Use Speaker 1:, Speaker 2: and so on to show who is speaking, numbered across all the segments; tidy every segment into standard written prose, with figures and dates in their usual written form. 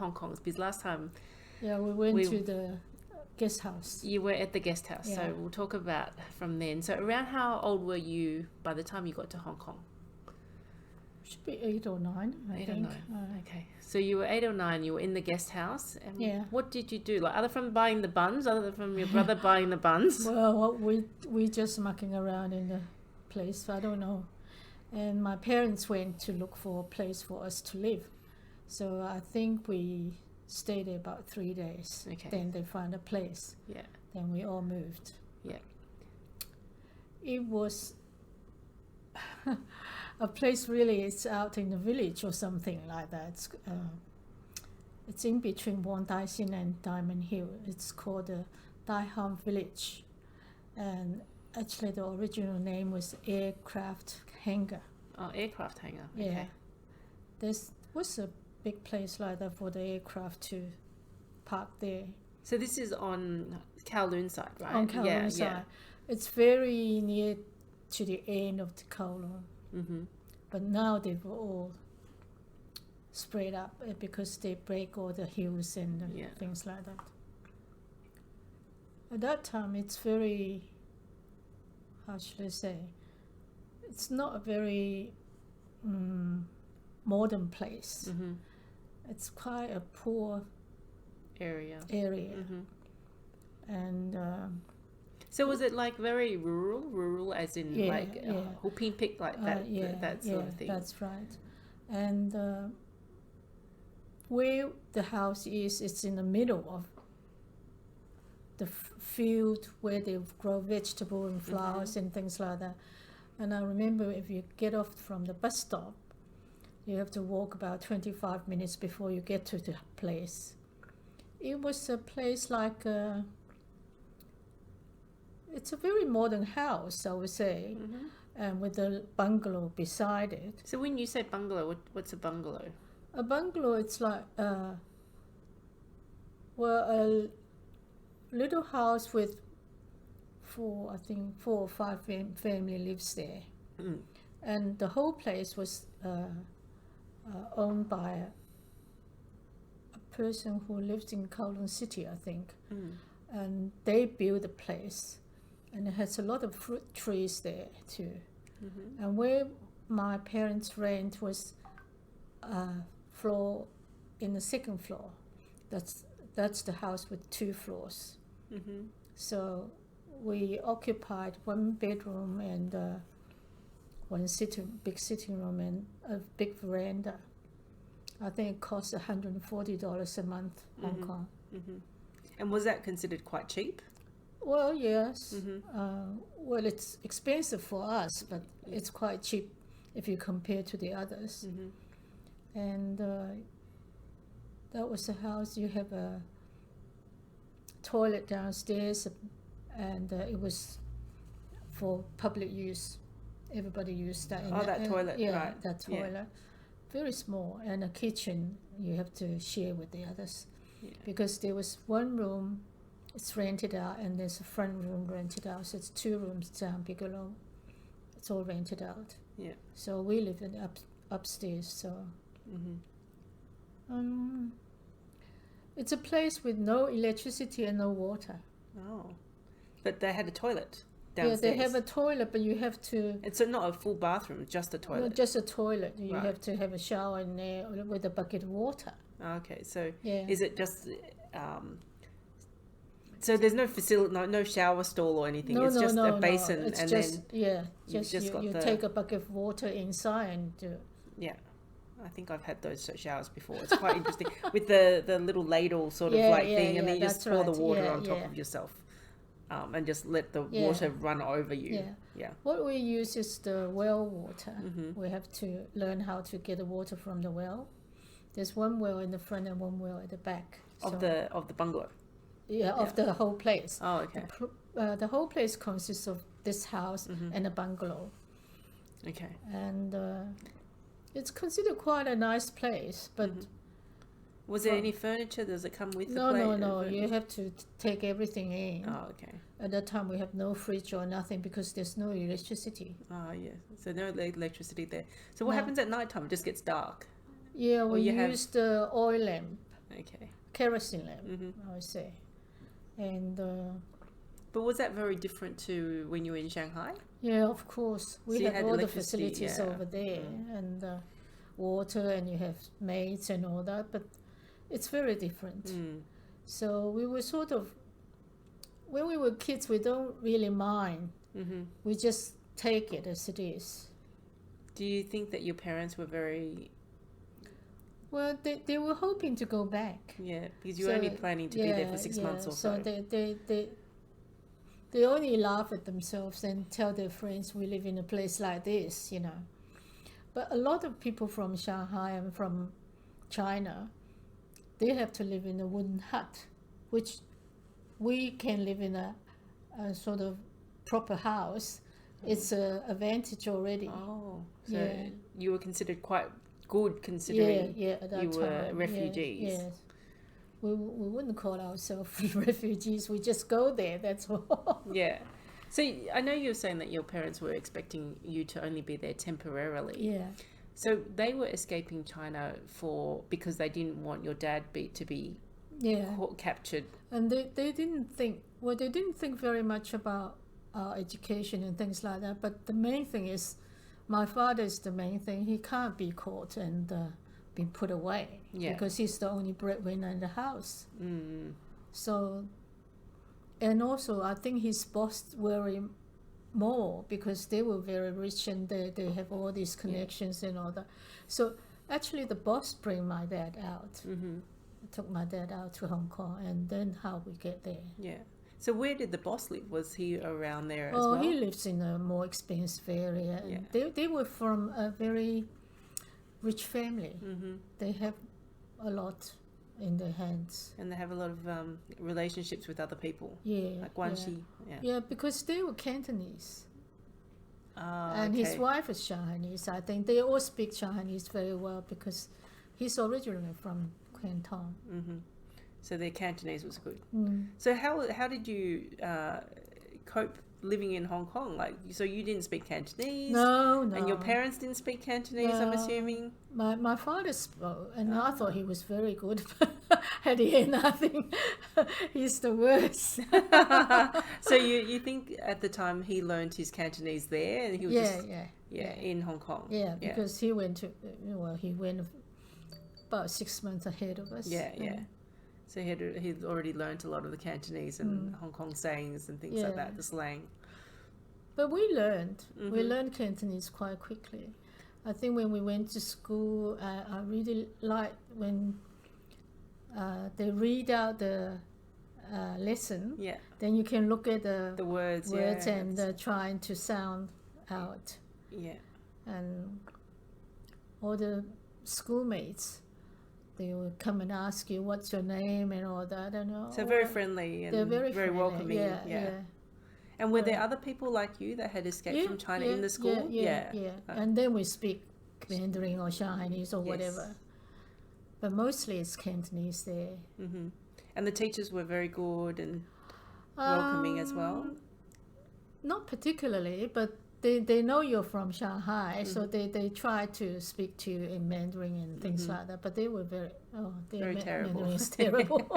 Speaker 1: Hong Kong? Because last time
Speaker 2: Yeah, we went to the guest house.
Speaker 1: you were at the guest house,
Speaker 2: Yeah.
Speaker 1: so we'll talk about from then. So around how old were you by the time you got to Hong Kong?
Speaker 2: Should be 8 or 9, I
Speaker 1: 8
Speaker 2: think.
Speaker 1: or 9. Okay, so you were 8 or 9. You were in the guest house. And
Speaker 2: Yeah.
Speaker 1: what did you do? Like other from buying the buns, other from your brother buying the buns?
Speaker 2: Well, we just mucking around in the place. I don't know. And my parents went to look for a place for us to live. So I think we stayed there about 3 days.
Speaker 1: Okay.
Speaker 2: Then they found a place.
Speaker 1: Yeah.
Speaker 2: Then we all moved.
Speaker 1: Yeah.
Speaker 2: It was a place really, it's out in the village or something like that. It's in between Wong Tai Sin and Diamond Hill. It's called the Dai Han Village. And actually the original name was Aircraft Hangar.
Speaker 1: Oh, aircraft hangar.
Speaker 2: Yeah.
Speaker 1: Okay.
Speaker 2: There was a big place like that for the aircraft to park there.
Speaker 1: So this is on Kowloon side, right?
Speaker 2: On Kowloon side.
Speaker 1: Yeah.
Speaker 2: It's very near to the end of the Kowloon.
Speaker 1: Mm-hmm.
Speaker 2: But now they've all spread up because they break all the hills and things like that. At that time, it's very, how should I say, it's not a very modern place.
Speaker 1: Mm-hmm.
Speaker 2: It's quite a poor
Speaker 1: area.
Speaker 2: Mm-hmm. And
Speaker 1: so was it like very rural as in Ho Pin Pik, like that, that sort of thing?
Speaker 2: That's right. And where the house is, it's in the middle of the field where they grow vegetable and flowers and things like that. And I remember if you get off from the bus stop, you have to walk about 25 minutes before you get to the place. It was a place like it's a very modern house, I would say, and with a bungalow beside it.
Speaker 1: So when you say bungalow, what's a bungalow?
Speaker 2: A bungalow, it's like a little house with four or five family lives there.
Speaker 1: Mm.
Speaker 2: And the whole place was owned by a person who lived in Kowloon City, I think.
Speaker 1: Mm.
Speaker 2: And they built the place. And it has a lot of fruit trees there too. Mm-hmm. And where my parents' rent was a floor in the second floor. That's the house with 2 floors.
Speaker 1: Mm-hmm.
Speaker 2: So we occupied 1 bedroom and one big sitting room and a big veranda. I think it cost $140 a month, Hong Kong.
Speaker 1: Mm-hmm. And was that considered quite cheap?
Speaker 2: Well, yes.
Speaker 1: Mm-hmm.
Speaker 2: Well, it's expensive for us, but it's quite cheap if you compare to the others. Mm-hmm. And that was the house. You have a toilet downstairs, and it was for public use. Everybody used that.
Speaker 1: That toilet,
Speaker 2: yeah,
Speaker 1: right.
Speaker 2: That toilet. Yeah. Very small. And a kitchen you have to share with the others. Yeah. Because there was 1 room, it's rented out, and there's a front room rented out. So it's 2 rooms down below. It's all rented out.
Speaker 1: Yeah.
Speaker 2: So we live in upstairs. So it's a place with no electricity and no water.
Speaker 1: Oh, but they had a toilet downstairs.
Speaker 2: Yeah, they have a toilet, but you have to.
Speaker 1: It's not a full bathroom, just a toilet.
Speaker 2: No, just a toilet. You have to have a shower in there with a bucket of water.
Speaker 1: Okay, so is it just? So there's no facility, no shower stall or anything. It's just a basin,
Speaker 2: it's
Speaker 1: and
Speaker 2: just,
Speaker 1: then
Speaker 2: you take a bucket of water inside and do it.
Speaker 1: Yeah, I think I've had those showers before. It's quite interesting with the little ladle sort of thing, and then you just pour the water on top of yourself, and just let the water run over you. Yeah.
Speaker 2: What we use is the well water. Mm-hmm. We have to learn how to get the water from the well. There's 1 well in the front and 1 well at the back
Speaker 1: of the bungalow.
Speaker 2: Of the whole place.
Speaker 1: Oh, okay.
Speaker 2: The whole place consists of this house and a bungalow.
Speaker 1: Okay.
Speaker 2: And it's considered quite a nice place, but
Speaker 1: was there any furniture? Does it come with the place?
Speaker 2: No. You have to take everything in.
Speaker 1: Oh, okay.
Speaker 2: At that time, we have no fridge or nothing because there's no electricity.
Speaker 1: Oh, yeah. So no electricity there. So what happens at night time? It just gets dark.
Speaker 2: Yeah, we use the oil lamp.
Speaker 1: Okay.
Speaker 2: Kerosene lamp, I would say. And
Speaker 1: but was that very different to when you were in Shanghai?
Speaker 2: yeah, of course. We
Speaker 1: So
Speaker 2: had all the facilities over there,
Speaker 1: Mm.
Speaker 2: and water, and you have maids and all that, but it's very different.
Speaker 1: Mm.
Speaker 2: So we were sort of, when we were kids, we don't really mind.
Speaker 1: Mm-hmm.
Speaker 2: We just take it as it is.
Speaker 1: Do you think that your parents were very...
Speaker 2: Well, they were hoping to go back.
Speaker 1: Yeah, because you were only planning to be there for 6 months or so.
Speaker 2: So they only laugh at themselves and tell their friends, we live in a place like this, you know. But a lot of people from Shanghai and from China, they have to live in a wooden hut, which we can live in a sort of proper house. It's an advantage already.
Speaker 1: Oh, so you were considered quite good considering
Speaker 2: at that
Speaker 1: you were
Speaker 2: time.
Speaker 1: refugees.
Speaker 2: Yes. We wouldn't call ourselves refugees. We just go there, that's all.
Speaker 1: Yeah. So I know you were saying that your parents were expecting you to only be there temporarily.
Speaker 2: Yeah.
Speaker 1: So they were escaping China because they didn't want your dad to be captured.
Speaker 2: And they didn't think very much about our education and things like that. But the main thing is, my father is the main thing. He can't be caught and be put away because he's the only breadwinner in the house.
Speaker 1: Mm.
Speaker 2: So, and also I think his boss worry more because they were very rich and they have all these connections and all that. So actually the boss bring my dad out.
Speaker 1: Mm-hmm.
Speaker 2: Took my dad out to Hong Kong, and then how we get there.
Speaker 1: Yeah. So where did the boss live? Was he around there as well?
Speaker 2: Oh, he lives in a more expensive area.
Speaker 1: Yeah.
Speaker 2: They were from a very rich family.
Speaker 1: Mm-hmm.
Speaker 2: They have a lot in their hands.
Speaker 1: And they have a lot of relationships with other people.
Speaker 2: Yeah.
Speaker 1: Like Guanxi. Yeah.
Speaker 2: Yeah, because they were Cantonese. And
Speaker 1: okay.
Speaker 2: his wife is Chinese. I think they all speak Chinese very well because he's originally from Canton.
Speaker 1: Mm-hmm. So their Cantonese was good.
Speaker 2: Mm.
Speaker 1: So how did you cope living in Hong Kong? Like, so you didn't speak Cantonese?
Speaker 2: No.
Speaker 1: And your parents didn't speak Cantonese,
Speaker 2: No.
Speaker 1: I'm assuming?
Speaker 2: My father spoke, and I thought he was very good. At the end, I think he's the worst.
Speaker 1: So you think at the time he learned his Cantonese there, and he was in Hong Kong?
Speaker 2: Yeah, because he went about 6 months ahead of us.
Speaker 1: Yeah. So he'd already learned a lot of the Cantonese and Hong Kong sayings and things like that, the slang.
Speaker 2: But we learned Cantonese quite quickly. I think when we went to school, I really liked when they read out the lesson. Yeah. Then you can look at the words and trying to sound out. Yeah. And all the schoolmates, they will come and ask you what's your name and all that.
Speaker 1: So very friendly and very welcoming. Yeah. And were there other people like you that had escaped from China in the school?
Speaker 2: Yeah. And then we speak Mandarin or Chinese or whatever. But mostly it's Cantonese there.
Speaker 1: Mm-hmm. And the teachers were very good and welcoming as well?
Speaker 2: Not particularly, but they know you're from Shanghai, so they try to speak to you in Mandarin and things like that. But they were very
Speaker 1: terrible.
Speaker 2: Mandarin is terrible.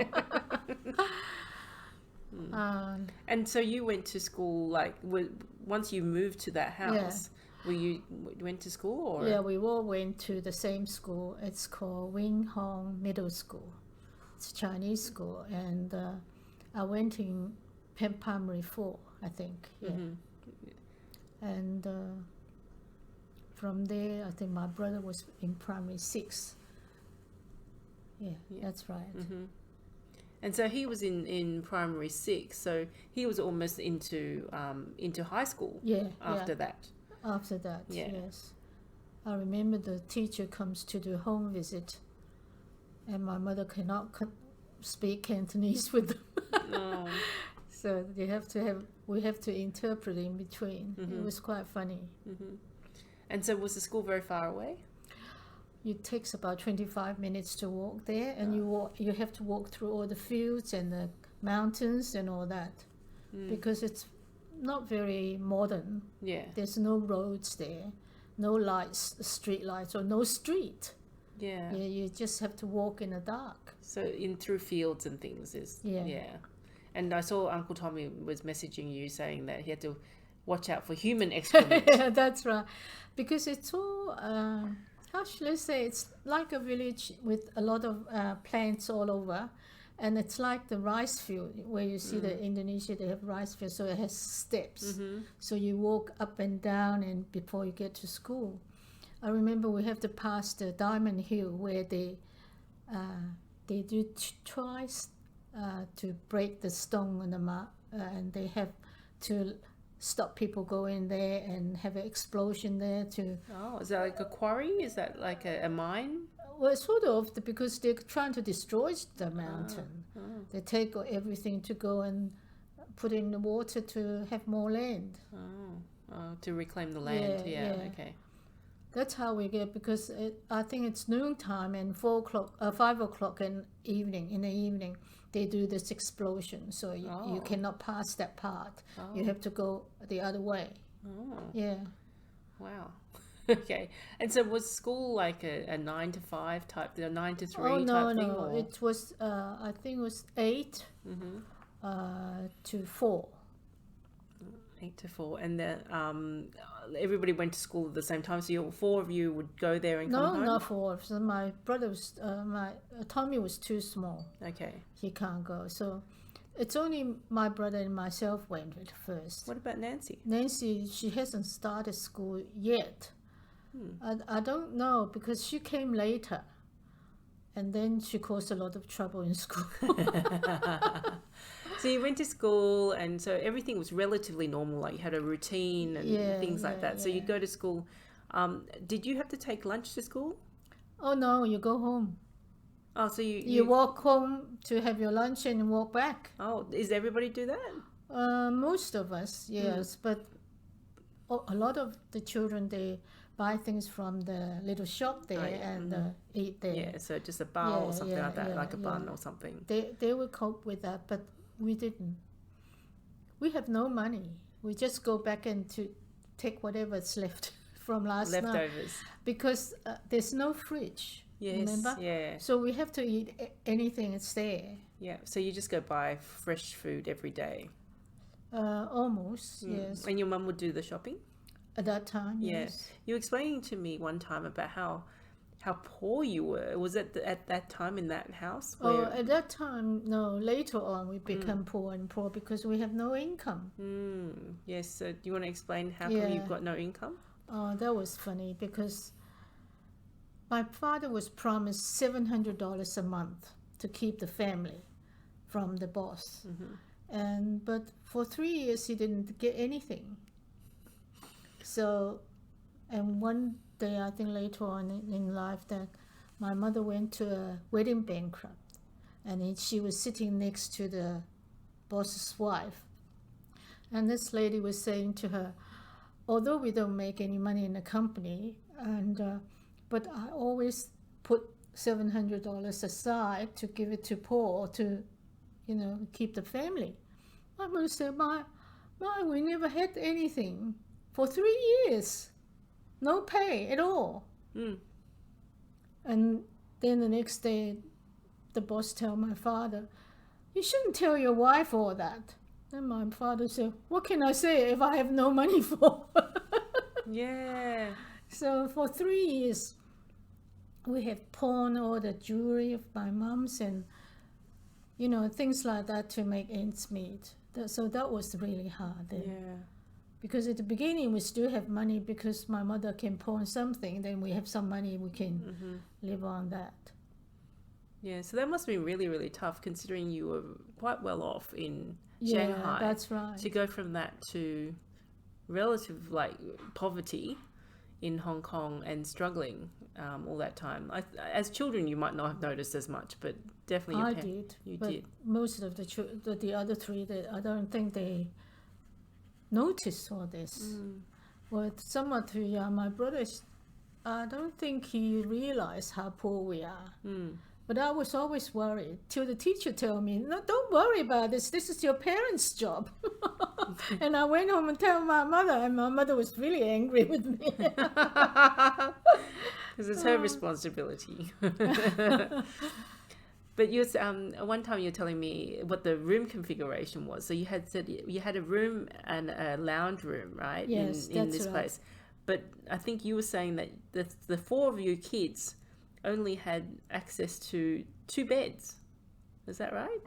Speaker 1: And so you went to school, like, once you moved to that house, you went to school? Or?
Speaker 2: Yeah, we all went to the same school. It's called Wing Hong Middle School. It's a Chinese school. And I went in primary 4, I think. Yeah. Mm-hmm. And from there, I think my brother was in primary 6. Yeah, that's right. Mm-hmm.
Speaker 1: And so he was in primary 6, so he was almost into high school after that.
Speaker 2: After that, yes. I remember the teacher comes to the home visit, and my mother cannot speak Cantonese with them. Oh. So we have to interpret in between. Mm-hmm. It was quite funny.
Speaker 1: Mm-hmm. And so was the school very far away?
Speaker 2: It takes about 25 minutes to walk there, and you have to walk through all the fields and the mountains and all that, because it's not very modern. Yeah. There's no roads there, no lights, street lights, or no street.
Speaker 1: Yeah.
Speaker 2: You just have to walk in the dark.
Speaker 1: So through fields and things is yeah. And I saw Uncle Tommy was messaging you saying that he had to watch out for human excrement.
Speaker 2: Yeah, that's right. Because it's all, how should I say, it's like a village with a lot of plants all over. And it's like the rice field where you see the Indonesia, they have rice field, so it has steps. So you walk up and down and before you get to school. I remember we have to pass the Diamond Hill where they do try to break the stone on the and they have to stop people going there and have an explosion there to...
Speaker 1: Oh, is that like a quarry? Is that like a mine?
Speaker 2: Well, sort of, because they're trying to destroy the mountain. They take everything to go and put in the water to have more land.
Speaker 1: To reclaim the land. Yeah. Okay.
Speaker 2: That's how we get, because I think it's noontime and 5 o'clock in the evening, they do this explosion. So you cannot pass that part. You have to go the other way. Yeah.
Speaker 1: Wow. Okay. And so was school like a 9 to 5 type, 9 to 3 type thing?
Speaker 2: No. It was, I think it was 8 to 4.
Speaker 1: 8 to 4. And then everybody went to school at the same time, so 4 of you would go there and come home?
Speaker 2: No, not 4. So my brother was, Tommy was too small.
Speaker 1: Okay. He
Speaker 2: can't go. So it's only my brother and myself went first.
Speaker 1: What about Nancy?
Speaker 2: Nancy, she hasn't started school yet. I don't know, because she came later. And then she caused a lot of trouble in school.
Speaker 1: So you went to school, and so everything was relatively normal, like you had a routine and things like that. So you'd go to school. Did you have to take lunch to school?
Speaker 2: Oh, no, you go home.
Speaker 1: Oh, so
Speaker 2: you walk home to have your lunch and walk back.
Speaker 1: Oh, does everybody do that?
Speaker 2: Most of us, yes. But a lot of the children, they buy things from the little shop there and eat there.
Speaker 1: Yeah, so just a bar or something like that, like a bun or something.
Speaker 2: They would cope with that, but we didn't. We have no money. We just go back and to take whatever's left from last night.
Speaker 1: Leftovers.
Speaker 2: Because there's no fridge, remember?
Speaker 1: Yeah.
Speaker 2: So we have to eat anything that's there.
Speaker 1: Yeah, so you just go buy fresh food every day.
Speaker 2: Almost, yes.
Speaker 1: And your mum would do the shopping?
Speaker 2: At that time, yes.
Speaker 1: You were explaining to me one time about how poor you were. Was it at that time in that house?
Speaker 2: At that time, no. Later on, we become poor and poor because we have no income.
Speaker 1: Yes. So do you want to explain how come you've got no income?
Speaker 2: That was funny because my father was promised $700 a month to keep the family from the boss. But for 3 years, he didn't get anything. So, and one day, I think later on in life, that my mother went to a wedding bankrupt, and she was sitting next to the boss's wife. And this lady was saying to her, although we don't make any money in the company, but I always put $700 aside to give it to poor to, keep the family. My mother said, we never had anything. For 3 years, no pay at all. And then the next day, the boss told my father, you shouldn't tell your wife all that. And my father said, what can I say if I have no money for?
Speaker 1: Yeah.
Speaker 2: So for 3 years, we have pawned all the jewelry of my mom's and, things like that to make ends meet. So that was really hard then.
Speaker 1: Yeah.
Speaker 2: Because at the beginning, we still have money because my mother can pawn something. Then we have some money, we can live on that.
Speaker 1: Yeah, so that must have been really, really tough considering you were quite well off in Shanghai.
Speaker 2: Yeah, that's right.
Speaker 1: To go from that to relative, poverty in Hong Kong and struggling all that time. As children, you might not have noticed as much, but definitely
Speaker 2: I did.
Speaker 1: You
Speaker 2: but
Speaker 1: did.
Speaker 2: Most of the other three, I don't think they noticed all this. Well, somewhat too young. My brother, I don't think he realized how poor we are. But I was always worried till the teacher told me, no, don't worry about this. This is your parents' job. And I went home and told my mother, and my mother was really angry with me.
Speaker 1: Because it's her responsibility. But you one time you were telling me what the room configuration was. So you had said you had a room and a lounge room, right?
Speaker 2: Yes,
Speaker 1: in this place. But I think you were saying that the four of you kids only had access to 2 beds. Is that right?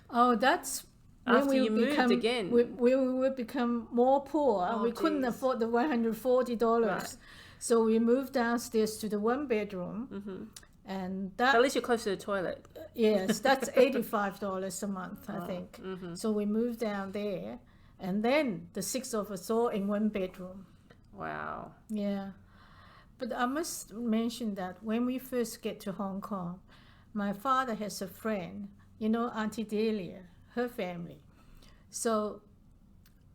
Speaker 2: Oh, that's
Speaker 1: after
Speaker 2: when
Speaker 1: you moved again.
Speaker 2: We would become more poor.
Speaker 1: Oh,
Speaker 2: we couldn't afford the $140. Right. So we moved downstairs to the 1 bedroom.
Speaker 1: Mm-hmm.
Speaker 2: And that,
Speaker 1: at least you're close to the toilet.
Speaker 2: Yes, that's $85 a month, I think.
Speaker 1: Mm-hmm.
Speaker 2: So we moved down there, and then the 6 of us all in 1 bedroom.
Speaker 1: Wow.
Speaker 2: Yeah. But I must mention that when we first get to Hong Kong, my father has a friend, Auntie Delia, her family. So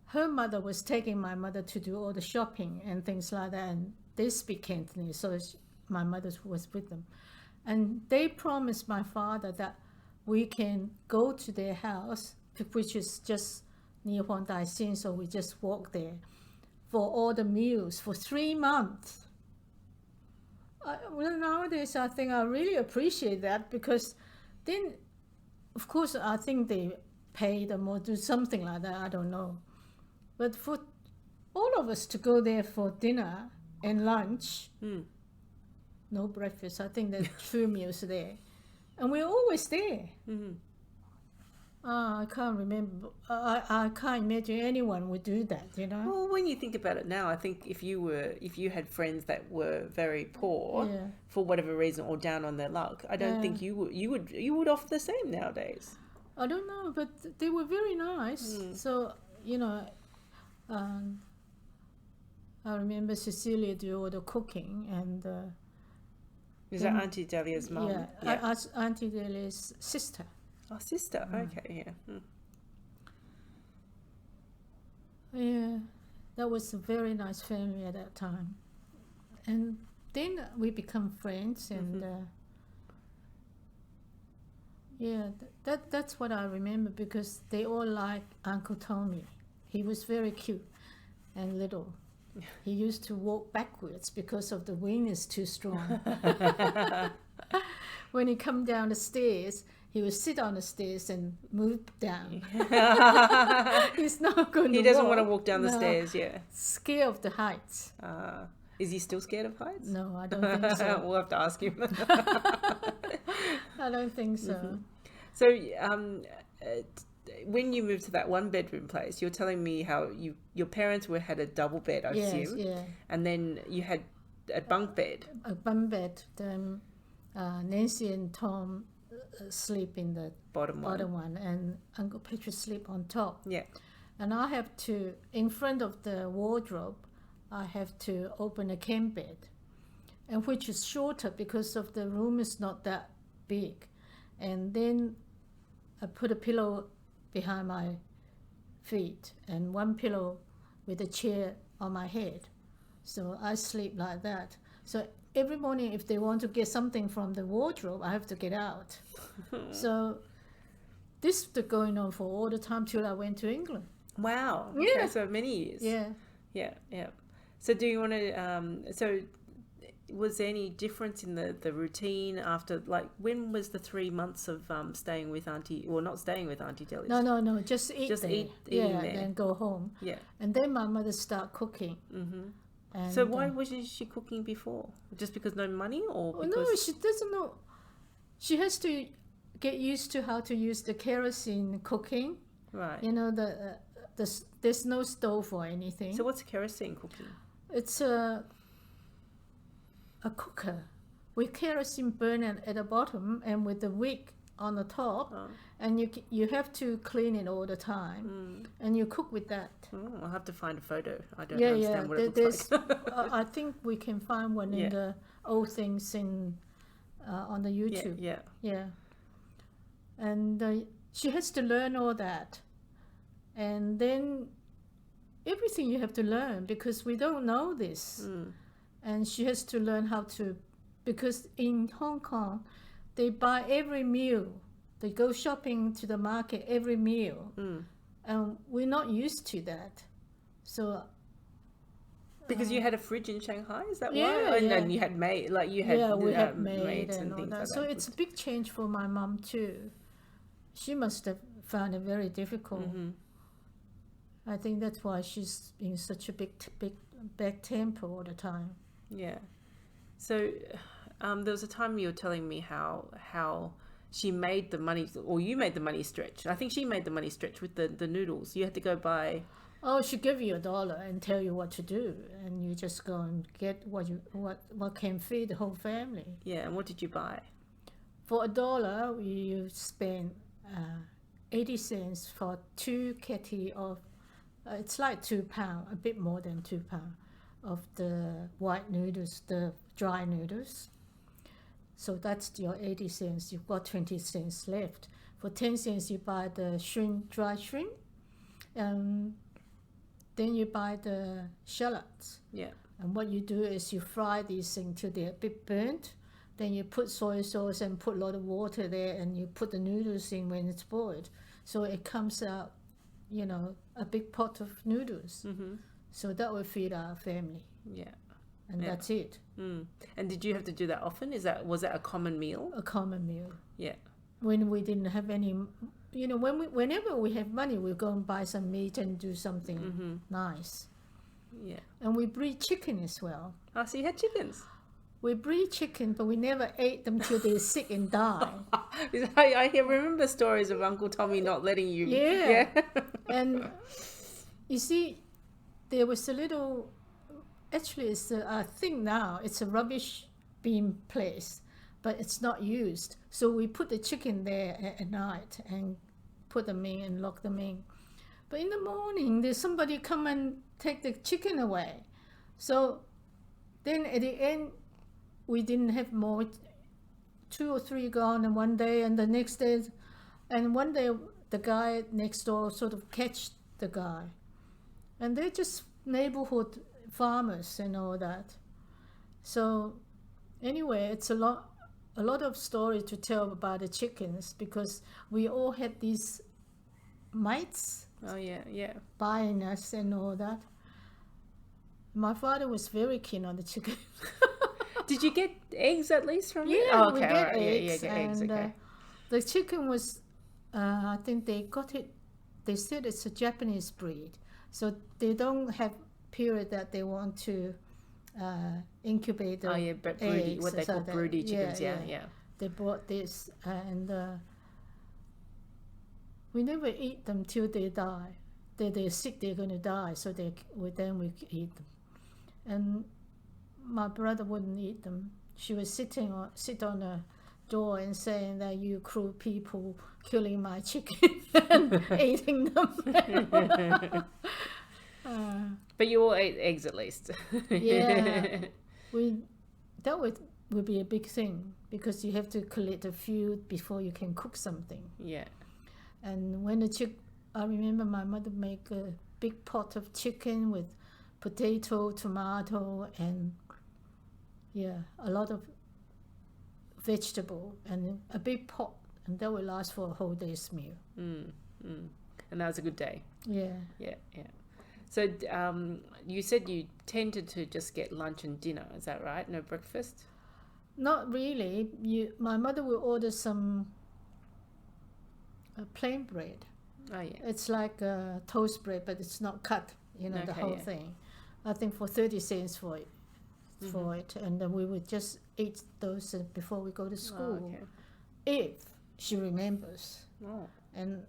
Speaker 2: her mother was taking my mother to do all the shopping and things like that, and they speak Cantonese, so my mother was with them. And they promised my father that we can go to their house, which is just near Huang Dai Xin, so we just walk there for all the meals for 3 months. Nowadays, I think I really appreciate that, because then, of course, I think they pay them or do something like that, I don't know. But for all of us to go there for dinner and lunch, no breakfast. I think there's 2 meals there. And we're always there.
Speaker 1: Mm-hmm.
Speaker 2: I can't remember. I can't imagine anyone would do that,
Speaker 1: Well, when you think about it now, I think if you had friends that were very poor for whatever reason or down on their luck, I don't think you would offer the same nowadays.
Speaker 2: I don't know, but they were very nice. So, I remember Cecilia do all the cooking, and
Speaker 1: is that Auntie Delia's mum?
Speaker 2: Yeah. Auntie Delia's sister.
Speaker 1: Oh, sister. Okay, yeah.
Speaker 2: Yeah, that was a very nice family at that time. And then we become friends, and that's what I remember, because they all liked Uncle Tommy. He was very cute and little. He used to walk backwards because of the wind is too strong. When he come down the stairs, he would sit on the stairs and move down. He's not going to walk.
Speaker 1: He doesn't want to walk down the stairs,
Speaker 2: Scared of the heights.
Speaker 1: Is he still scared of heights?
Speaker 2: No, I don't think so.
Speaker 1: We'll have to ask him.
Speaker 2: I don't think so.
Speaker 1: So, when you moved to that 1 bedroom place, you're telling me how your parents had a double bed, I assume.
Speaker 2: Yeah.
Speaker 1: And then you had a bunk bed.
Speaker 2: A bunk bed. Then Nancy and Tom sleep in the bottom one, and Uncle Patrick sleep on top.
Speaker 1: Yeah.
Speaker 2: And I have to, in front of the wardrobe, I have to open a camp bed, and which is shorter because of the room is not that big. And then I put a pillow behind my feet and 1 pillow with a chair on my head. So I sleep like that. So every morning, if they want to get something from the wardrobe, I have to get out. So this was going on for all the time till I went to England.
Speaker 1: Wow.
Speaker 2: Yeah.
Speaker 1: Okay, so many years.
Speaker 2: Yeah.
Speaker 1: So do you want to, was there any difference in the routine after, like, when was the 3 months of staying with Auntie, or not staying with Auntie Delia?
Speaker 2: No, just eat there.
Speaker 1: Eating there.
Speaker 2: And then go home.
Speaker 1: Yeah.
Speaker 2: And then my mother start cooking.
Speaker 1: Mm-hmm.
Speaker 2: And,
Speaker 1: so why wasn't she cooking before? Just because no money, or because...
Speaker 2: No, she doesn't know. She has to get used to how to use the kerosene cooking.
Speaker 1: Right.
Speaker 2: There's no stove or anything.
Speaker 1: So what's kerosene cooking?
Speaker 2: It's a cooker with kerosene burner at the bottom and with the wick on the top, and you have to clean it all the time, and you cook with that.
Speaker 1: I'll have to find a photo. I don't understand what it looks like.
Speaker 2: I think we can find one in the old things on the YouTube. Yeah. And she has to learn all that, and then everything you have to learn, because we don't know this. And she has to learn how to, because in Hong Kong, they buy every meal. They go shopping to the market every meal. And we're not used to that. So
Speaker 1: because you had a fridge in Shanghai, is that
Speaker 2: yeah,
Speaker 1: why?
Speaker 2: yeah.
Speaker 1: And you had maid, like you had
Speaker 2: we had
Speaker 1: maids
Speaker 2: and all
Speaker 1: things
Speaker 2: that.
Speaker 1: like
Speaker 2: So
Speaker 1: that.
Speaker 2: it's a big change for my mom too. She must have found it very difficult.
Speaker 1: Mm-hmm.
Speaker 2: I think that's why she's in such a big bad temper all the time.
Speaker 1: Yeah. So there was a time you were telling me how she made the money, or you made the money stretch. I think she made the money stretch with the noodles. You had to go buy.
Speaker 2: Oh, she give you $1 and tell you what to do, and you just go and get what can feed the whole family.
Speaker 1: Yeah, and what did you buy?
Speaker 2: For $1, you spend 80 cents for 2 ketty of. It's like £2, a bit more than £2 of the white noodles, the dry noodles. So that's your 80 cents. You've got 20 cents left. For 10 cents, you buy the shrimp, dry shrimp. Then you buy the shallots.
Speaker 1: Yeah.
Speaker 2: And what you do is you fry these things till they're a bit burnt. Then you put soy sauce and put a lot of water there, and you put the noodles in when it's boiled. So it comes out, a big pot of noodles.
Speaker 1: Mm-hmm.
Speaker 2: So that will feed our family.
Speaker 1: Yeah.
Speaker 2: And that's it.
Speaker 1: Mm. And did you have to do that often? Was that a common meal?
Speaker 2: A common meal.
Speaker 1: Yeah.
Speaker 2: When we didn't have any, whenever we have money, we go and buy some meat and do something nice.
Speaker 1: Yeah.
Speaker 2: And we breed chicken as well.
Speaker 1: Oh, so you had chickens?
Speaker 2: We breed chicken, but we never ate them till they're sick and die.
Speaker 1: I remember stories of Uncle Tommy not letting you.
Speaker 2: Yeah. And you see, there was a little. Actually, I think now it's a rubbish bin place, but it's not used. So we put the chicken there at night and put them in and lock them in. But in the morning, there's somebody come and take the chicken away. So then at the end, we didn't have more. 2 or 3 gone in one day, and the next day, and one day the guy next door sort of catch the guy, and they're just neighborhood farmers and all that. So anyway, it's a lot of story to tell about the chickens, because we all had these mites.
Speaker 1: Oh yeah.
Speaker 2: Buying us and all that. My father was very keen on the chicken.
Speaker 1: Did you get eggs at least from it?
Speaker 2: Yeah,
Speaker 1: Oh, okay,
Speaker 2: we get
Speaker 1: right.
Speaker 2: eggs.
Speaker 1: Yeah, eggs.
Speaker 2: And
Speaker 1: Okay.
Speaker 2: the chicken was, I think they got it. They said it's a Japanese breed, so they don't have period that they want to incubate the
Speaker 1: but broody,
Speaker 2: eggs.
Speaker 1: what they
Speaker 2: so
Speaker 1: call
Speaker 2: that-
Speaker 1: broody chickens. Yeah.
Speaker 2: They bought this, and we never eat them till they die. They're sick. They're going to die. So then we eat them. And my brother wouldn't eat them. She was sit on the door and saying that you cruel people killing my chicken and eating them.
Speaker 1: But you all ate eggs at least.
Speaker 2: Yeah, that would be a big thing, because you have to collect a few before you can cook something.
Speaker 1: Yeah.
Speaker 2: And when I remember my mother make a big pot of chicken with potato, tomato, and a lot of vegetable, and a big pot, and that will last for a whole day's meal.
Speaker 1: And that was a good day.
Speaker 2: Yeah.
Speaker 1: So you said you tended to just get lunch and dinner. Is that right? No breakfast?
Speaker 2: Not really. My mother will order some plain bread.
Speaker 1: Oh yeah.
Speaker 2: It's like toast bread, but it's not cut. The whole thing. I think for 30 cents for it. And then we would just eat those before we go to school.
Speaker 1: Oh, okay.
Speaker 2: If she remembers.
Speaker 1: Oh.
Speaker 2: And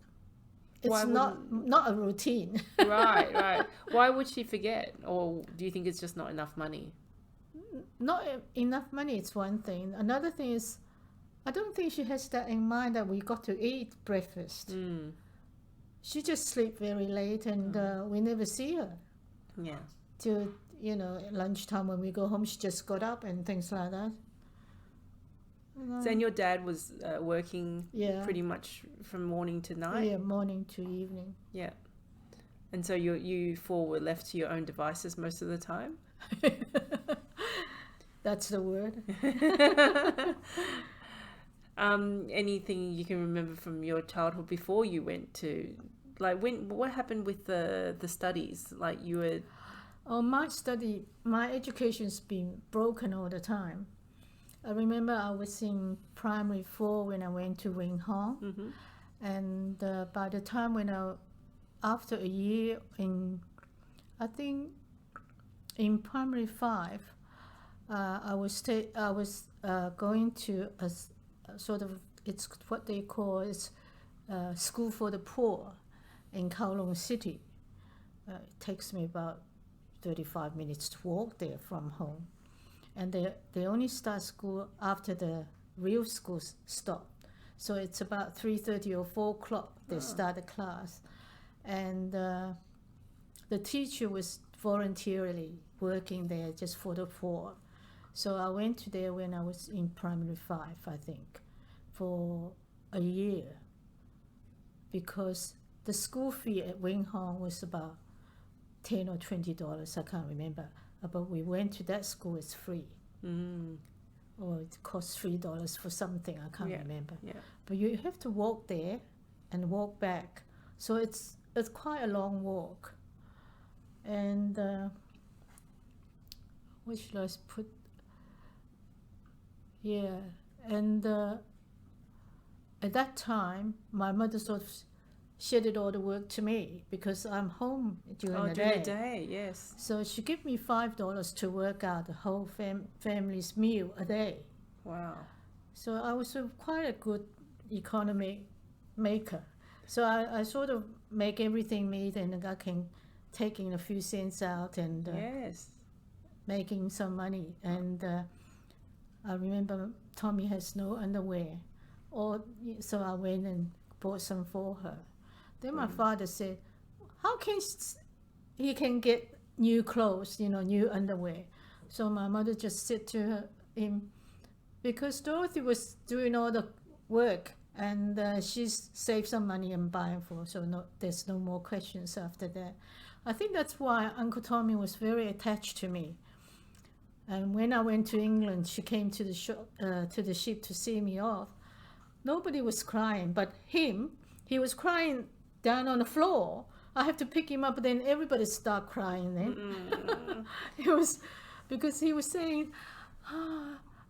Speaker 2: it's not a routine.
Speaker 1: Right. Why would she forget? Or do you think it's just not enough money?
Speaker 2: Not enough money, it's one thing. Another thing is, I don't think she has that in mind that we got to eat breakfast. She just sleep very late, and we never see her.
Speaker 1: Yeah.
Speaker 2: Till at lunchtime when we go home, she just got up and things like that.
Speaker 1: So, and your dad was working
Speaker 2: Yeah.
Speaker 1: pretty much from morning to night?
Speaker 2: Yeah, morning to evening.
Speaker 1: Yeah. And so you four were left to your own devices most of the time?
Speaker 2: That's the word.
Speaker 1: Anything you can remember from your childhood before you went to like what happened with the studies? Like you were...
Speaker 2: Oh, my education's been broken all the time. I remember I was in primary 4 when I went to Wing Hong.
Speaker 1: Mm-hmm.
Speaker 2: And by the time after a year I think in primary 5, I was going to a sort of, it's what they call is school for the poor in Kowloon City. It takes me about 35 minutes to walk there from home. And they only start school after the real school stop. So it's about 3:30 or 4 o'clock they start the class. And the teacher was voluntarily working there just for the poor. So I went to there when I was in primary 5, I think, for a year. Because the school fee at Wing Hong was about $10 or $20, I can't remember. But we went to that school, it's free.
Speaker 1: Mm.
Speaker 2: Or it costs $3 for something, I can't remember.
Speaker 1: Yeah.
Speaker 2: But you have to walk there and walk back. So it's quite a long walk. And what should I put? Yeah. And at that time, my mother sort of shedded all the work to me because I'm home during the day.
Speaker 1: During the day, yes.
Speaker 2: So she gave me $5 to work out the whole family's meal a day.
Speaker 1: Wow.
Speaker 2: So I was quite a good economy maker. So I sort of make everything meet, and I can taking a few cents out and
Speaker 1: yes,
Speaker 2: making some money. And I remember Tommy has no underwear, so I went and bought some for her. Then my father said, how can he can get new clothes, new underwear? So my mother just said to him, because Dorothy was doing all the work and she's saved some money and buying for, so there's no more questions after that. I think that's why Uncle Tommy was very attached to me. And when I went to England, she came to the ship to see me off. Nobody was crying, but he was crying down on the floor. I have to pick him up, then everybody started crying then. It was because he was saying,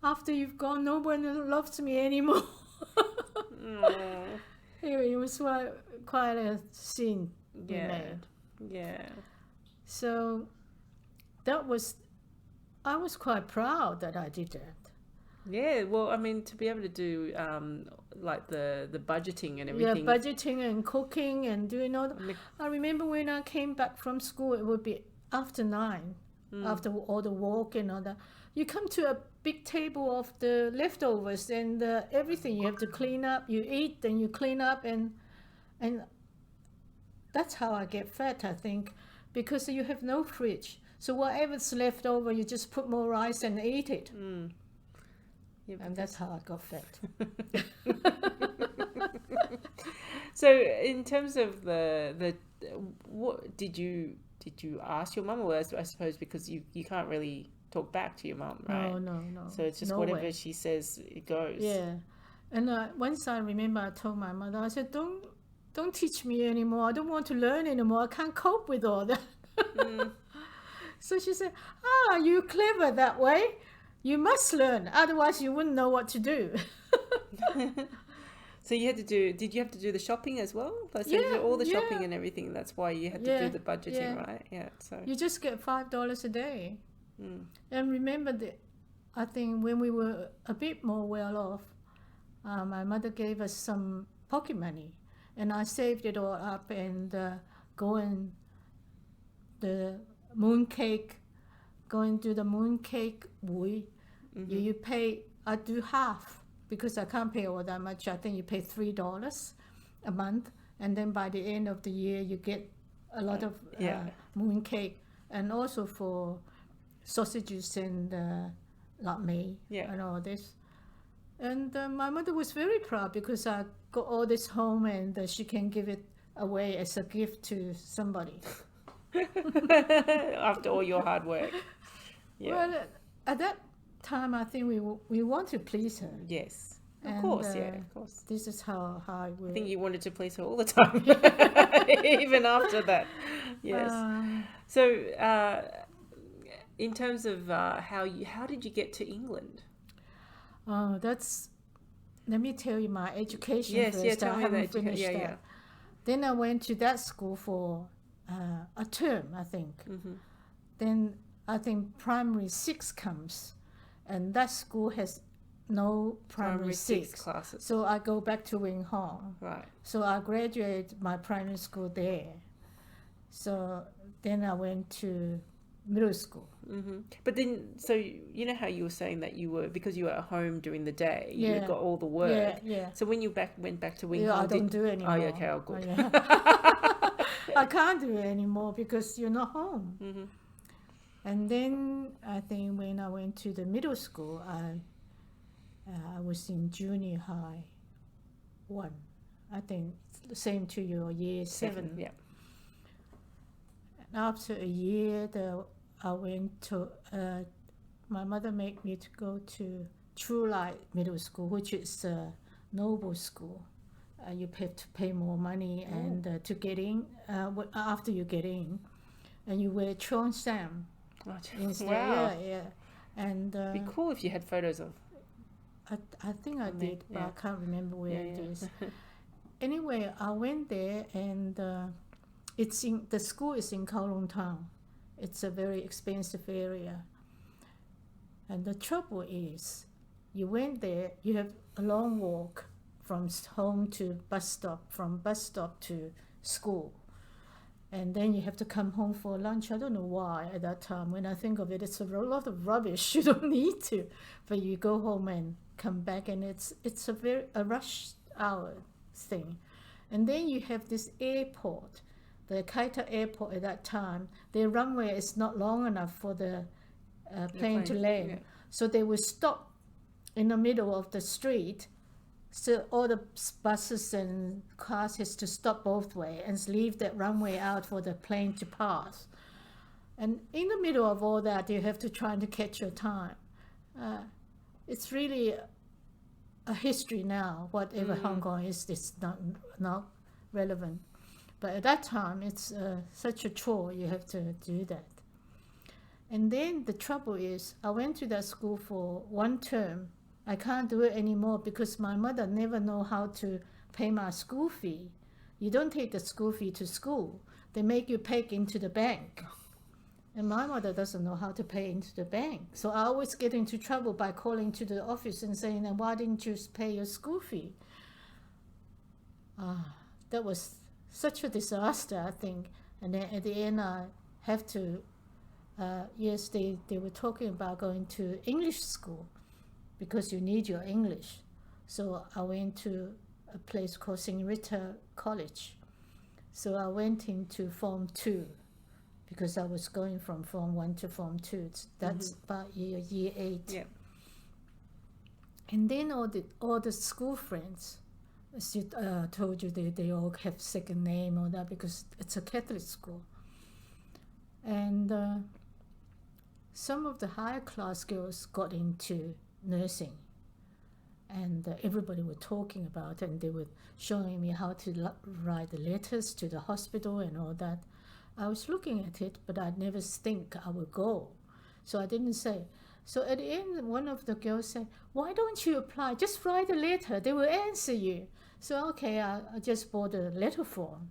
Speaker 2: after you've gone, no one loves me anymore. Anyway, it was quite a scene we made.
Speaker 1: Yeah.
Speaker 2: So I was quite proud that I did that.
Speaker 1: Yeah, well, I mean, to be able to do like the budgeting and everything.
Speaker 2: Yeah, budgeting and cooking and doing all that. I remember when I came back from school, it would be after 9, after all the walk and all that. You come to a big table of the leftovers and everything you have to clean up. You eat, then you clean up, and that's how I get fat, I think, because you have no fridge. So whatever's left over, you just put more rice and eat it.
Speaker 1: Yeah,
Speaker 2: and that's how I got fat.
Speaker 1: So in terms of the what did you ask your mum? Or I suppose because you can't really talk back to your mum, right?
Speaker 2: No.
Speaker 1: So it's just whatever she says, it goes.
Speaker 2: Yeah. And once I remember I told my mother, I said, don't teach me anymore. I don't want to learn anymore. I can't cope with all that. So she said, you're clever that way. You must learn, otherwise you wouldn't know what to do.
Speaker 1: So you had to did you have to do the shopping as well? So you did all the shopping and everything. That's why you had to do the budgeting, right? Yeah. So
Speaker 2: you just get $5 a day. And remember I think when we were a bit more well off, my mother gave us some pocket money, and I saved it all up and going the mooncake, going to the mooncake Wui. You pay, I do half because I can't pay all that much. I think you pay $3 a month, and then by the end of the year you get a lot of mooncake, and also for sausages and lap mei and all this. And my mother was very proud because I got all this home, and she can give it away as a gift to somebody.
Speaker 1: After all your hard work.
Speaker 2: Well, at that time I think we want to please her.
Speaker 1: Yes. Of course, of course.
Speaker 2: This is how I will.
Speaker 1: I think you wanted to please her all the time, even after that. Yes. So, in terms of how did you get to England?
Speaker 2: Let me tell you my education first.
Speaker 1: Yes, tell
Speaker 2: I
Speaker 1: me
Speaker 2: haven't
Speaker 1: that.
Speaker 2: finished that.
Speaker 1: Yeah.
Speaker 2: Then I went to that school for a term, I think.
Speaker 1: Mm-hmm.
Speaker 2: Then I think primary 6 comes, and that school has no primary 6
Speaker 1: classes.
Speaker 2: So I go back to Wing Hong.
Speaker 1: Right.
Speaker 2: So I graduated my primary school there. So then I went to middle school.
Speaker 1: Mm-hmm. But then, so you know how you were saying that because you were at home during the day, you had got all the work.
Speaker 2: Yeah.
Speaker 1: So when you went back to Wing Hong,
Speaker 2: I don't do it anymore.
Speaker 1: Oh, yeah, okay, oh, good.
Speaker 2: I can't do it anymore because you're not home.
Speaker 1: Mm-hmm.
Speaker 2: And then I think when I went to the middle school, I was in junior high 1. I think same to your year 7.
Speaker 1: Yeah.
Speaker 2: And after a year, I went to my mother made me to go to True Light Middle School, which is a noble school. You have to pay more money and to get in. After you get in, and you wear cheongsam instead.
Speaker 1: Wow.
Speaker 2: Yeah. And
Speaker 1: it'd be cool if you had photos of.
Speaker 2: I think I did, but I can't remember where it is. Anyway, I went there, and the school is in Kowloon Town. It's a very expensive area. And the trouble is, you went there, you have a long walk from home to bus stop, from bus stop to school. And then you have to come home for lunch. I don't know why at that time. When I think of it, it's a lot of rubbish. You don't need to. But you go home and come back, and it's a rush hour thing. And then you have this airport, the Kaita airport at that time. Their runway is not long enough for the plane to land. Yeah. So they would stop in the middle of the street. So all the buses and cars has to stop both ways and leave that runway out for the plane to pass. And in the middle of all that, you have to try to catch your time. It's really a history now. Whatever Hong Kong is, it's not relevant. But at that time, it's such a chore. You have to do that. And then the trouble is, I went to that school for 1 term. I can't do it anymore because my mother never know how to pay my school fee. You don't take the school fee to school. They make you pay into the bank. And my mother doesn't know how to pay into the bank. So I always get into trouble by calling to the office and saying, why didn't you pay your school fee? That was such a disaster, I think. And then at the end, I have to, yes, they were talking about going to English school, because you need your English. So I went to a place called St. Rita College. So I went into Form 2 because I was going from Form 1 to Form 2. That's about year 8.
Speaker 1: Yeah.
Speaker 2: And then all the school friends, as I told you, they all have second name or that because it's a Catholic school. And some of the higher class girls got into nursing, and everybody were talking about it, and they were showing me how to write the letters to the hospital and all that. I was looking at it, but I never think I would go, so I didn't say. So at the end, one of the girls said, why don't you apply? Just write a letter, they will answer you. So okay, I just bought a letter form.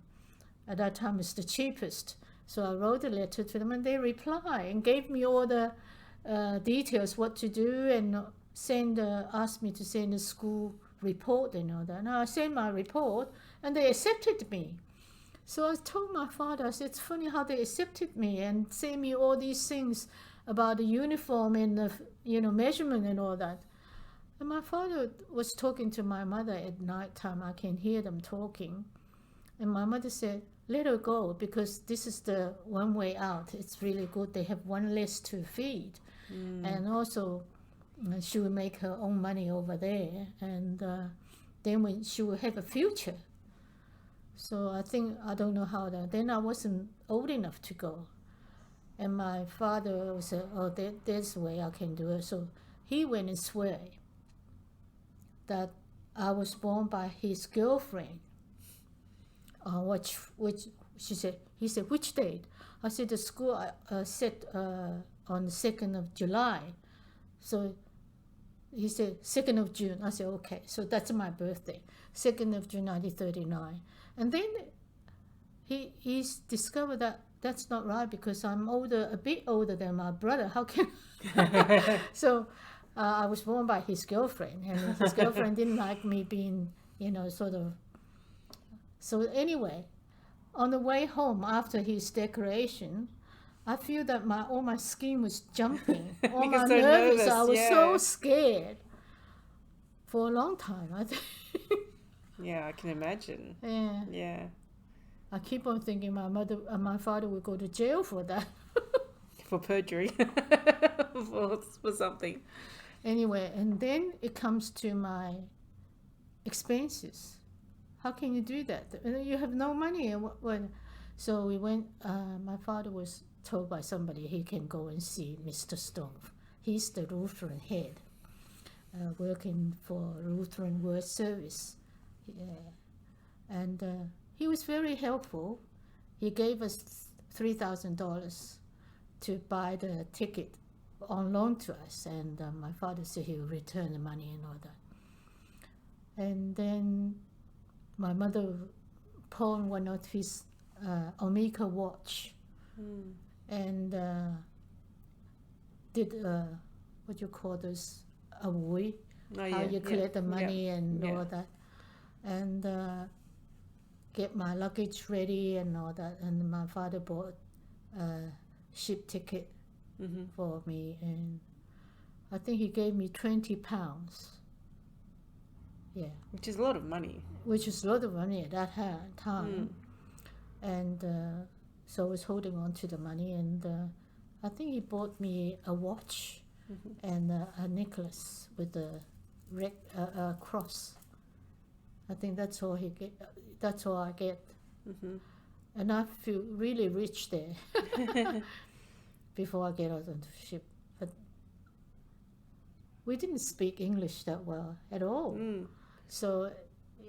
Speaker 2: At that time it's the cheapest. So I wrote a letter to them, and they replied and gave me all the details what to do, and asked me to send a school report and all that. And I sent my report, and they accepted me. So I told my father, I said, it's funny how they accepted me and sent me all these things about the uniform and the measurement and all that. And my father was talking to my mother at night time. I can hear them talking. And my mother said, let her go, because this is the one way out. It's really good. They have one less to feed. And also, she will make her own money over there, and then when she will have a future. So I don't know how that. Then I wasn't old enough to go, and my father said, "Oh, there's a way I can do it." So he went and swear that I was born by his girlfriend. Which he said, which date? I said, the school set on the 2nd of July. So he said, 2nd of June. I said, okay, so that's my birthday, 2nd of June 1939. And then he's discovered that that's not right because I'm a bit older than my brother. How can So I was born by his girlfriend, and his girlfriend didn't like me being, sort of. So anyway, on the way home after his decoration, I feel that all my skin was jumping, all my
Speaker 1: so
Speaker 2: nervous. I was
Speaker 1: yeah.
Speaker 2: so scared for a long time. I think.
Speaker 1: Yeah, I can imagine.
Speaker 2: Yeah.
Speaker 1: Yeah.
Speaker 2: I keep on thinking my father would go to jail for that.
Speaker 1: For perjury. for something.
Speaker 2: Anyway, and then it comes to my expenses. How can you do that? You have no money. So we went, my father was told by somebody he can go and see Mr. Stove. He's the Lutheran head, working for Lutheran World Service. Yeah. And he was very helpful. He gave us $3,000 to buy the ticket on loan to us, and my father said he would return the money and all that. And then my mother pawned one of his Omega watch, and did what you call this, a wui, how you collect the money and all that, and get my luggage ready and all that. And my father bought a ship ticket for me, and I think he gave me £20. Yeah,
Speaker 1: which is a lot of money.
Speaker 2: Which is a lot of money at that time. And so I was holding on to the money, and I think he bought me a watch and a necklace with a cross. I think that's all he get. That's all I get. And I feel really rich there before I get out on the ship. But we didn't speak English that well at all. So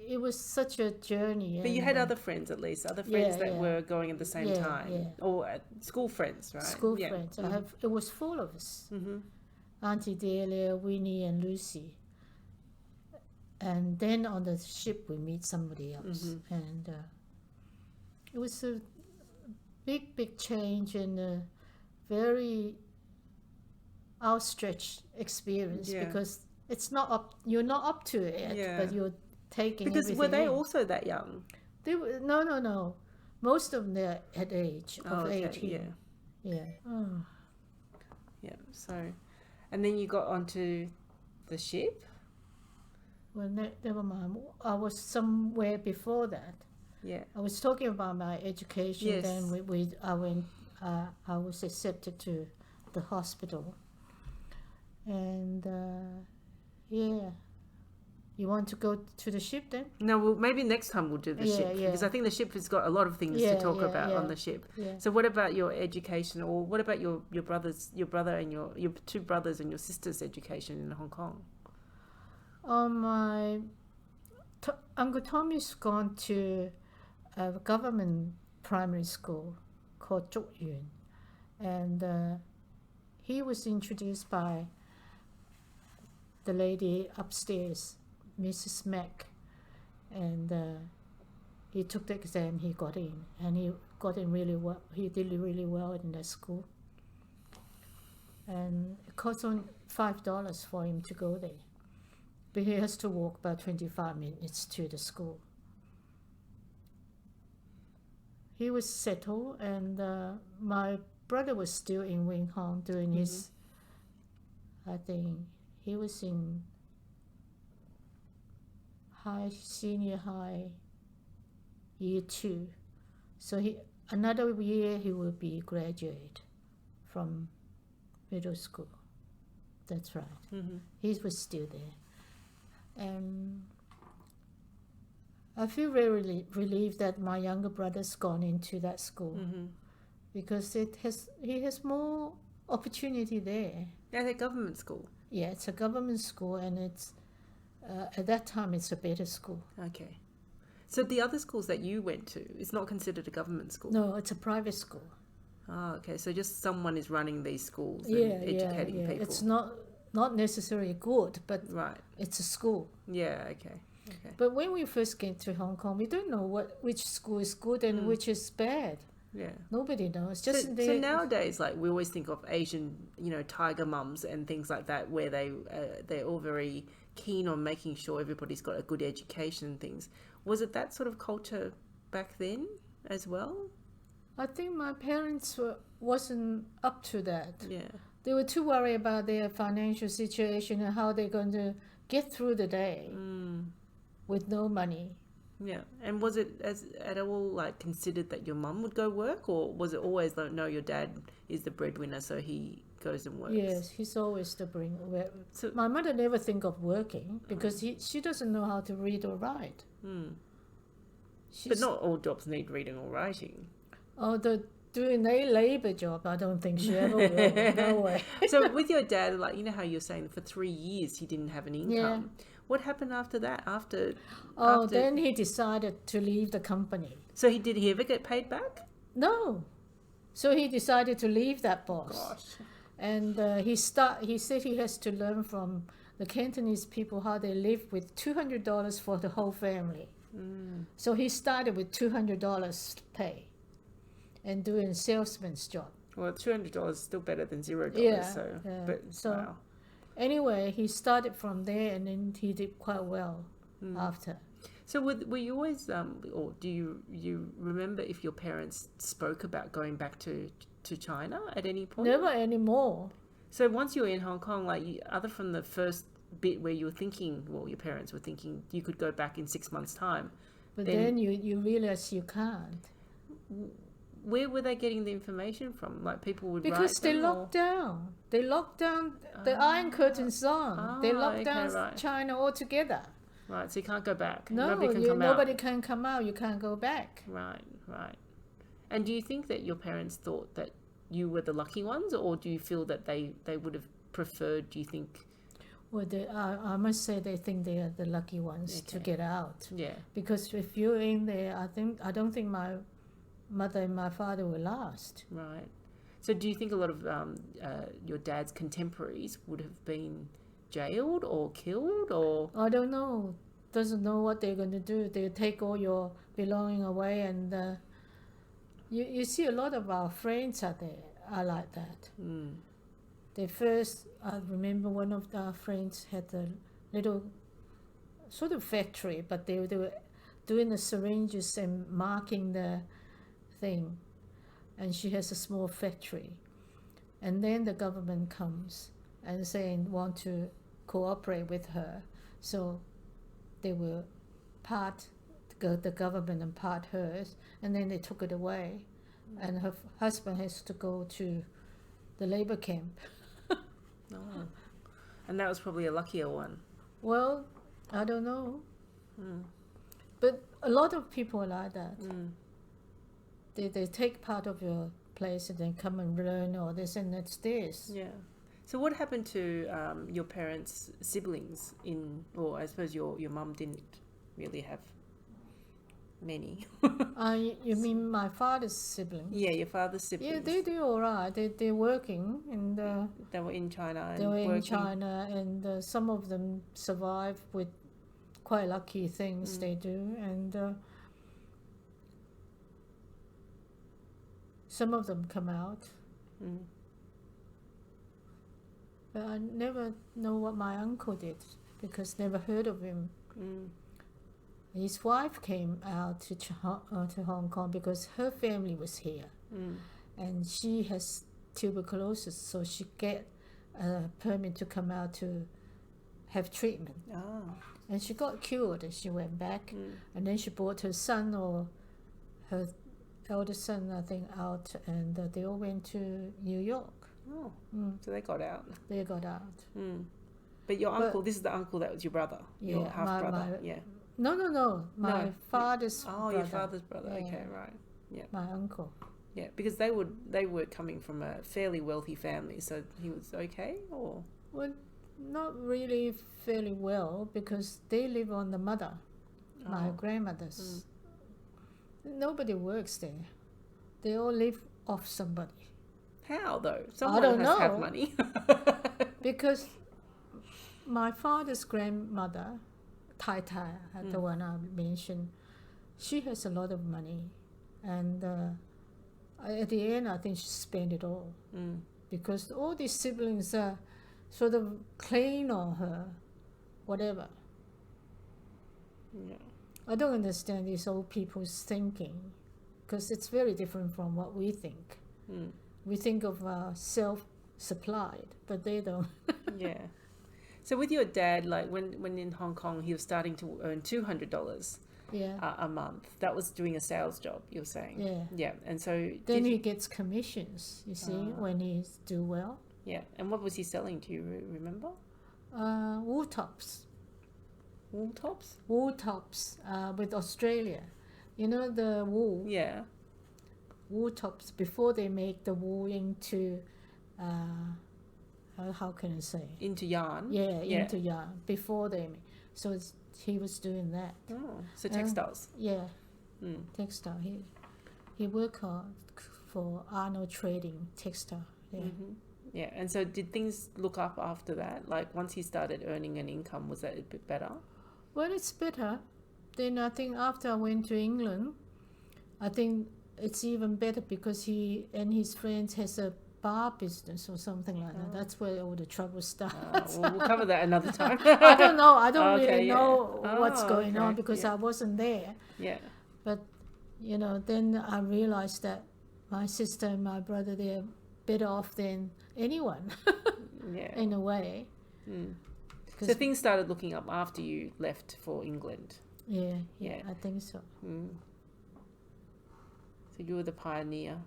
Speaker 2: it was such a journey.
Speaker 1: But you had other friends, at least, other friends that were going at the same time.
Speaker 2: Yeah.
Speaker 1: Or school friends, right?
Speaker 2: School friends. It was full of us. Auntie Delia, Winnie, and Lucy. And then on the ship we meet somebody else. And it was a big change and a very outstretched experience because it's not up. You're not up to it, but you're taking.
Speaker 1: Because were they also that young?
Speaker 2: They were no. Most of them they're at age of 18. Yeah.
Speaker 1: Yeah. So, and then you got onto the ship.
Speaker 2: Well, never mind. I was somewhere before that.
Speaker 1: Yeah.
Speaker 2: I was talking about my education.
Speaker 1: Yes.
Speaker 2: Then I was accepted to the hospital. And you want to go to the ship then?
Speaker 1: No, well, maybe next time we'll do the ship because I think the ship has got a lot of things to talk about on the ship.
Speaker 2: Yeah.
Speaker 1: So what about your education, or what about your brother and your two brothers and your sister's education in Hong Kong?
Speaker 2: My Uncle Tommy's gone to a government primary school called Zhuk Yun, and he was introduced by the lady upstairs, Mrs. Mack, and he took the exam. He got in, and he got in really well. He did really well in that school, and it cost on $5 for him to go there. But he has to walk about 25 minutes to the school. He was settled, and my brother was still in Wing Hong doing his, I think he was in senior high, year 2. So another year he will be graduate from middle school. That's right. He was still there. And I feel very relieved that my younger brother's gone into that school because he has more opportunity there.
Speaker 1: Yeah, they're government school.
Speaker 2: Yeah, it's a government school, and At that time, it's a better school.
Speaker 1: Okay. So the other schools that you went to, it's not considered a government school?
Speaker 2: No, it's a private school.
Speaker 1: Oh, okay. So just someone is running these schools and educating people.
Speaker 2: It's not necessarily good, but
Speaker 1: right.
Speaker 2: It's a school.
Speaker 1: Yeah, okay. Okay.
Speaker 2: But when we first came to Hong Kong, we don't know which school is good and which is bad.
Speaker 1: Yeah.
Speaker 2: Nobody knows.
Speaker 1: So nowadays, like, we always think of Asian, tiger mums and things like that, where they're all very keen on making sure everybody's got a good education and things. Was it that sort of culture back then as well?
Speaker 2: I think my parents wasn't up to that.
Speaker 1: Yeah.
Speaker 2: They were too worried about their financial situation and how they're going to get through the day with no money.
Speaker 1: Yeah. And was it at all like considered that your mum would go work, or was it always like, no, your dad is the breadwinner, so he goes and works?
Speaker 2: Yes, he's always the breadwinner. So my mother never think of working because she doesn't know how to read or write.
Speaker 1: But not all jobs need reading or writing.
Speaker 2: Oh, doing a labor job, I don't think she ever will. No way.
Speaker 1: So with your dad, like, how you're saying for 3 years he didn't have an income. Yeah. What happened after that?
Speaker 2: Then he decided to leave the company.
Speaker 1: So did he ever get paid back?
Speaker 2: No. So he decided to leave that boss.
Speaker 1: Gosh.
Speaker 2: And he said he has to learn from the Cantonese people how they live with $200 for the whole family. So he started with $200 pay and doing a salesman's job.
Speaker 1: Well, $200 is still better than $0. Wow.
Speaker 2: Anyway, he started from there, and then he did quite well after.
Speaker 1: So were you always, or do you remember if your parents spoke about going back to China at any point?
Speaker 2: Never anymore.
Speaker 1: So once you were in Hong Kong, like, other from the first bit where you were thinking, well, your parents were thinking you could go back in 6 months' time.
Speaker 2: But then you realize you can't.
Speaker 1: Where were they getting the information from? Like, people would
Speaker 2: because
Speaker 1: write
Speaker 2: they locked down. They locked down the Iron Curtain's on. They locked down China altogether.
Speaker 1: Right, so you can't go back.
Speaker 2: No, nobody can come out. You can't go back.
Speaker 1: Right. And do you think that your parents thought that you were the lucky ones, or do you feel that they would have preferred, do you think?
Speaker 2: Well, I must say they think they are the lucky ones to get out.
Speaker 1: Yeah.
Speaker 2: Because if you're in there, I don't think my mother and my father will last.
Speaker 1: Right. So do you think a lot of your dad's contemporaries would have been jailed or killed, or?
Speaker 2: I don't know. Doesn't know what they're going to do. They take all your belonging away, and you see a lot of our friends are like that. I remember one of our friends had a little sort of factory, but they were doing the syringes and marking the thing, and she has a small factory, and then the government comes and saying want to cooperate with her, so they will part the government and part hers, and then they took it away, and her husband has to go to the labor camp.
Speaker 1: Oh. And that was probably a luckier one.
Speaker 2: Well, I don't know, but a lot of people are like that. They take part of your place and then come and learn all this, and it's theirs.
Speaker 1: Yeah. So what happened to your parents' siblings or I suppose your mum didn't really have many.
Speaker 2: You mean my father's siblings?
Speaker 1: Yeah, your father's siblings.
Speaker 2: Yeah, they do all right. They're working, and
Speaker 1: they were in China.
Speaker 2: And some of them survive with quite lucky things they do, and some of them come out. But I never know what my uncle did because never heard of him. His wife came out to Hong Kong because her family was here, and she has tuberculosis, so she get a permit to come out to have treatment. And she got cured, and she went back, and then she brought her son or her eldest son, I think, out, and they all went to New York.
Speaker 1: So they got out.
Speaker 2: They got out.
Speaker 1: But your uncle, this is the uncle that was your brother, your half-brother.
Speaker 2: No. My father's brother.
Speaker 1: Your father's brother. Yeah. Okay, right. Yeah.
Speaker 2: My uncle.
Speaker 1: Yeah, because they were coming from a fairly wealthy family, so he was okay, or?
Speaker 2: Well, Not really fairly well because they live on the mother, my grandmother's. Nobody works there. They all live off somebody.
Speaker 1: How though?
Speaker 2: I
Speaker 1: Someone
Speaker 2: don't
Speaker 1: has
Speaker 2: know.
Speaker 1: to have money.
Speaker 2: Because my father's grandmother, Tai Tai, the one I mentioned, she has a lot of money, and at the end I think she spent it all because all these siblings are sort of clean on her, whatever.
Speaker 1: Yeah.
Speaker 2: I don't understand these old people's thinking because it's very different from what we think. We think of self-supplied, but they don't.
Speaker 1: Yeah. So with your dad, like when in Hong Kong, he was starting to earn $200 a month. That was doing a sales job, you're saying?
Speaker 2: Yeah.
Speaker 1: Yeah. And so
Speaker 2: then he gets commissions, you see, when he do well.
Speaker 1: Yeah. And what was he selling? Do you remember?
Speaker 2: Wool tops.
Speaker 1: Wool tops?
Speaker 2: Wool tops with Australia. You know the wool?
Speaker 1: Yeah.
Speaker 2: Wool tops before they make the wool into, how can I say?
Speaker 1: Into yarn?
Speaker 2: Yeah, into yarn. Before they make. So he was doing that.
Speaker 1: Oh, so textiles?
Speaker 2: Yeah, textile. He worked for Arnold Trading Textile. Yeah.
Speaker 1: Yeah, and so did things look up after that? Like once he started earning an income, was that a bit better?
Speaker 2: Well, it's better. Then I think after I went to England, I think it's even better because he and his friends has a bar business or something like that. That's where all the trouble starts.
Speaker 1: Well, we'll cover that another time.
Speaker 2: I don't know. I don't
Speaker 1: Okay,
Speaker 2: really know what's going on
Speaker 1: okay,
Speaker 2: because I wasn't there.
Speaker 1: Yeah.
Speaker 2: But, then I realized that my sister and my brother, they're better off than anyone
Speaker 1: Yeah.
Speaker 2: in a way.
Speaker 1: So things started looking up after you left for England.
Speaker 2: Yeah,
Speaker 1: Yeah.
Speaker 2: I think so.
Speaker 1: So you were the pioneer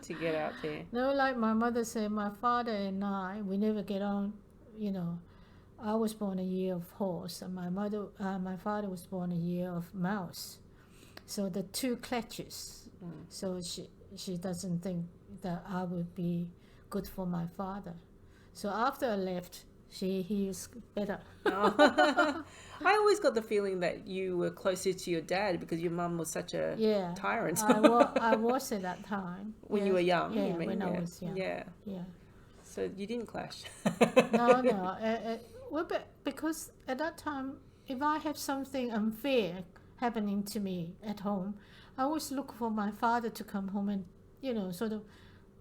Speaker 1: to get out there.
Speaker 2: No, like my mother said, my father and I, we never get on. I was born a year of horse, and my father was born a year of mouse. So the two clashes. So she doesn't think that I would be good for my father. So after I left, he is better.
Speaker 1: I always got the feeling that you were closer to your dad because your mum was such a tyrant.
Speaker 2: I was at that time.
Speaker 1: When you were young,
Speaker 2: Yeah,
Speaker 1: you mean?
Speaker 2: when I was young.
Speaker 1: Yeah.
Speaker 2: Yeah.
Speaker 1: So you didn't clash.
Speaker 2: No. Well, but because at that time, if I have something unfair happening to me at home, I always look for my father to come home and, sort of,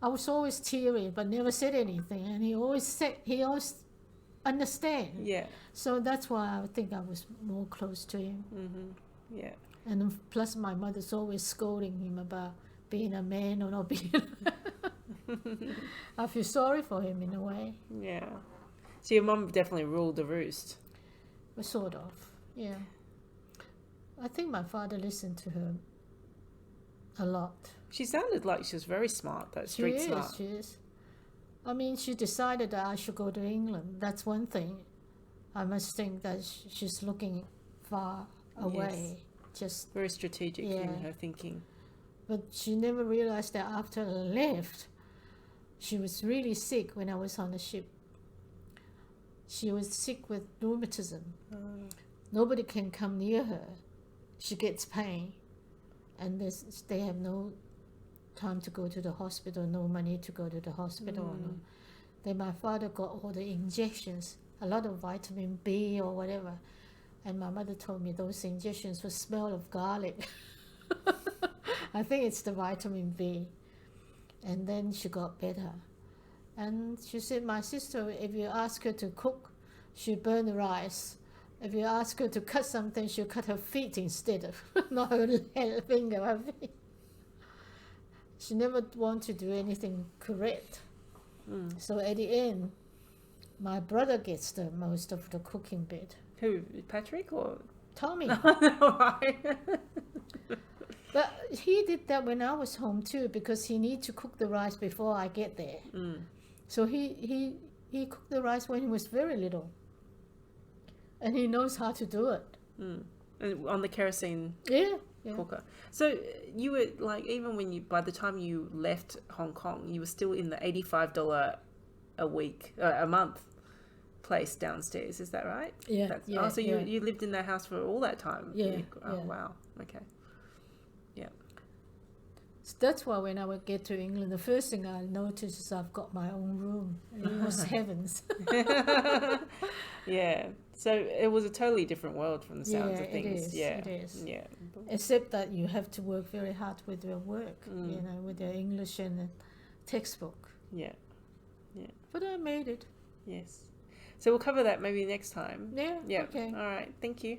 Speaker 2: I was always teary but never said anything, and he always understand.
Speaker 1: Yeah.
Speaker 2: So that's why I think I was more close to him.
Speaker 1: Yeah.
Speaker 2: And plus my mother's always scolding him about being a man or not being. I feel sorry for him in a way.
Speaker 1: Yeah. So your mum definitely ruled the roost.
Speaker 2: Sort of, yeah. I think my father listened to her a lot.
Speaker 1: She sounded like she was very smart, though. Street smart.
Speaker 2: She is. I mean, she decided that I should go to England. That's one thing. I must think that she's looking far away. Just
Speaker 1: very strategic in her thinking.
Speaker 2: But she never realized that after I left, she was really sick when I was on the ship. She was sick with rheumatism. Nobody can come near her. She gets pain. And they have no time to go to the hospital, no money to go to the hospital. Then my father got all the injections, a lot of vitamin B or whatever. And my mother told me those injections would smell of garlic. I think it's the vitamin B. And then she got better. And she said, my sister, if you ask her to cook, she'll burn the rice. If you ask her to cut something, she'll cut her feet instead of, not her finger, her feet. She never wanted to do anything correct. So at the end, my brother gets the most of the cooking bit.
Speaker 1: Who, Patrick or?
Speaker 2: Tommy.
Speaker 1: Right.
Speaker 2: But he did that when I was home too, because he needed to cook the rice before I get there. So he cooked the rice when he was very little. And he knows how to do it.
Speaker 1: And on the kerosene cooker. So you were like, even when by the time you left Hong Kong, you were still in the $85 a month place downstairs. Is that right?
Speaker 2: Yeah.
Speaker 1: Oh, so you lived in that house for all that time?
Speaker 2: Yeah.
Speaker 1: Oh, wow. Okay. Yeah.
Speaker 2: So that's why when I would get to England, the first thing I noticed is I've got my own room. It was heavens.
Speaker 1: Yeah. So it was a totally different world from the sounds of things.
Speaker 2: It is.
Speaker 1: Yeah.
Speaker 2: Except that you have to work very hard with your work, with your English and textbook.
Speaker 1: Yeah.
Speaker 2: But I made it.
Speaker 1: Yes. So we'll cover that maybe next time.
Speaker 2: Yeah.
Speaker 1: Yeah.
Speaker 2: Okay.
Speaker 1: All right. Thank you.